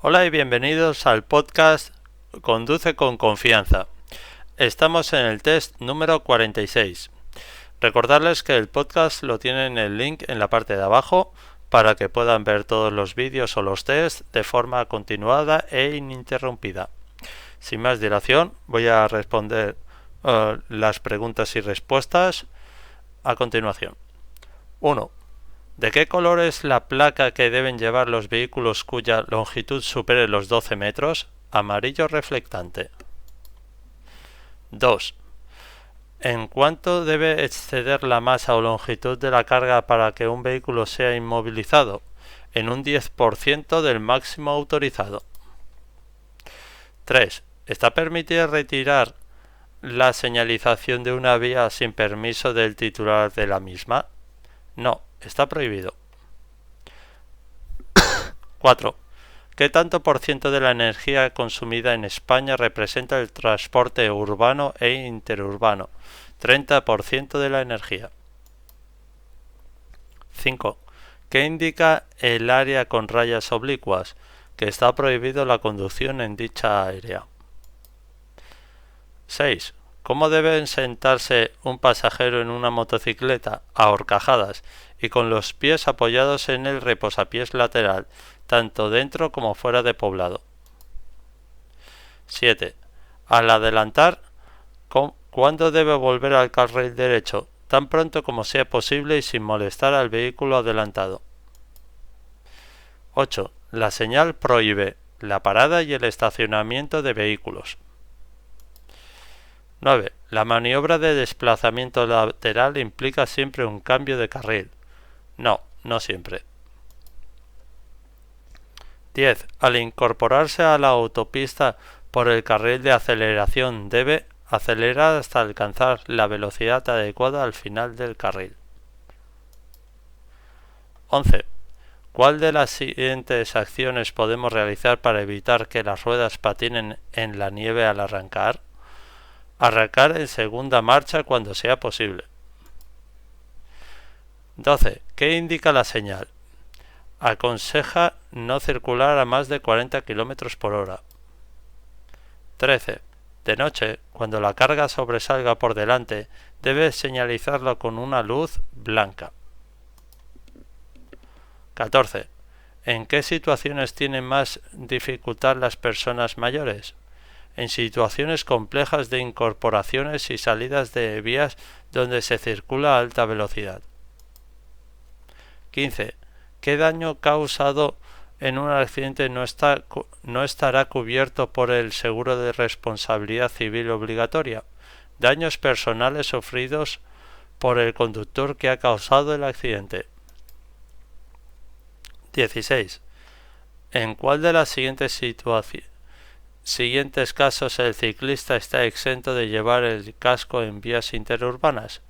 Hola y bienvenidos al podcast Conduce con Confianza. Estamos en el test número 46. Recordarles que el podcast lo tienen el link en la parte de abajo para que puedan ver todos los vídeos o los tests de forma continuada e ininterrumpida. Sin más dilación, voy a responder las preguntas y respuestas a continuación. 1. ¿De qué color es la placa que deben llevar los vehículos cuya longitud supere los 12 metros? Amarillo reflectante. 2. ¿En cuánto debe exceder la masa o longitud de la carga para que un vehículo sea inmovilizado? En un 10% del máximo autorizado. 3. ¿Está permitido retirar la señalización de una vía sin permiso del titular de la misma? No, está prohibido. 4. ¿Qué tanto por ciento de la energía consumida en España representa el transporte urbano e interurbano? 30% de la energía. 5. ¿Qué indica el área con rayas oblicuas? Que está prohibido la conducción en dicha área. 6. ¿Cómo deben sentarse un pasajero en una motocicleta? A horcajadas y con los pies apoyados en el reposapiés lateral, tanto dentro como fuera de poblado. 7. Al adelantar, ¿cuándo debe volver al carril derecho? Tan pronto como sea posible y sin molestar al vehículo adelantado. 8. La señal prohíbe la parada y el estacionamiento de vehículos. 9. La maniobra de desplazamiento lateral implica siempre un cambio de carril. No, no siempre. 10. Al incorporarse a la autopista por el carril de aceleración debe acelerar hasta alcanzar la velocidad adecuada al final del carril. 11. ¿Cuál de las siguientes acciones podemos realizar para evitar que las ruedas patinen en la nieve al arrancar? Arrancar en segunda marcha cuando sea posible. 12. ¿Qué indica la señal? Aconseja no circular a más de 40 km por hora. 13. De noche, cuando la carga sobresalga por delante, debe señalizarlo con una luz blanca. 14. ¿En qué situaciones tienen más dificultad las personas mayores? En situaciones complejas de incorporaciones y salidas de vías donde se circula a alta velocidad. 15. ¿Qué daño causado en un accidente no estará cubierto por el seguro de responsabilidad civil obligatoria? Daños personales sufridos por el conductor que ha causado el accidente. 16. ¿En cuál de las siguientes casos el ciclista está exento de llevar el casco en vías interurbanas?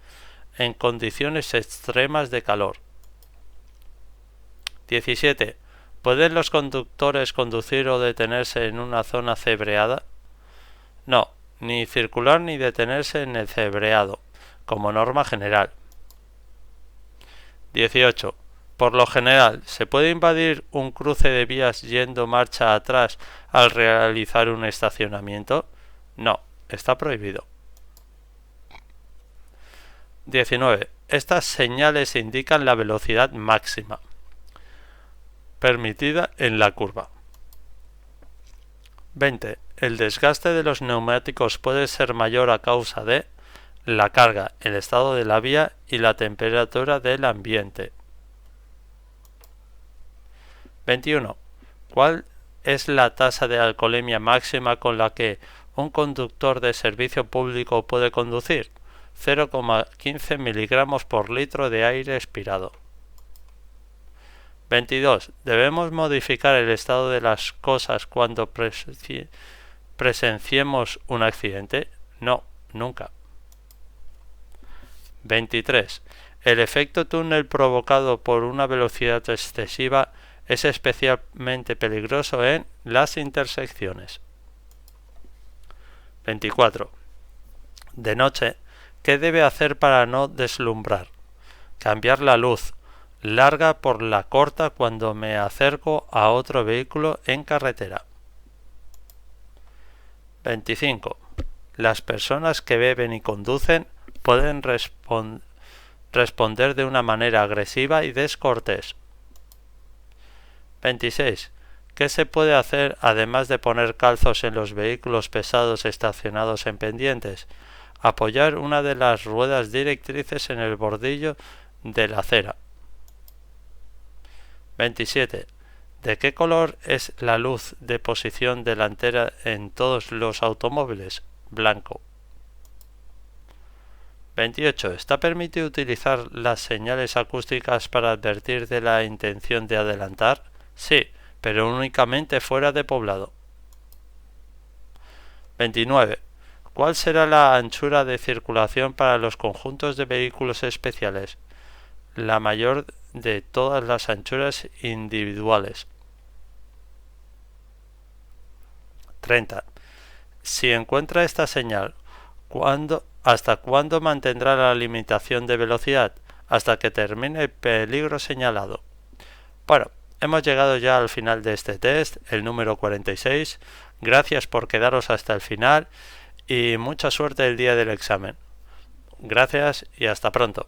En condiciones extremas de calor. 17. ¿Pueden los conductores conducir o detenerse en una zona cebreada? No, ni circular ni detenerse en el cebreado, como norma general. 18. Por lo general, ¿se puede invadir un cruce de vías yendo marcha atrás al realizar un estacionamiento? No, está prohibido. 19. Estas señales indican la velocidad máxima permitida en la curva. 20. El desgaste de los neumáticos puede ser mayor a causa de la carga, el estado de la vía y la temperatura del ambiente. 21. ¿Cuál es la tasa de alcoholemia máxima con la que un conductor de servicio público puede conducir? 0,15 miligramos por litro de aire expirado. 22. ¿Debemos modificar el estado de las cosas cuando presenciemos un accidente? No, nunca. 23. El efecto túnel provocado por una velocidad excesiva es especialmente peligroso en las intersecciones. 24. De noche, ¿qué debe hacer para no deslumbrar? Cambiar la luz, larga por la corta cuando me acerco a otro vehículo en carretera. 25. Las personas que beben y conducen pueden responder de una manera agresiva y descortés. 26. ¿Qué se puede hacer además de poner calzos en los vehículos pesados estacionados en pendientes? Apoyar una de las ruedas directrices en el bordillo de la acera. 27. ¿De qué color es la luz de posición delantera en todos los automóviles? Blanco. 28. ¿Está permitido utilizar las señales acústicas para advertir de la intención de adelantar? Sí, pero únicamente fuera de poblado. 29. ¿Cuál será la anchura de circulación para los conjuntos de vehículos especiales? La mayor de todas las anchuras individuales. 30. Si encuentra esta señal, ¿hasta cuándo mantendrá la limitación de velocidad? Hasta que termine el peligro señalado. Bueno, hemos llegado ya al final de este test, el número 46. Gracias por quedaros hasta el final y mucha suerte el día del examen. Gracias y hasta pronto.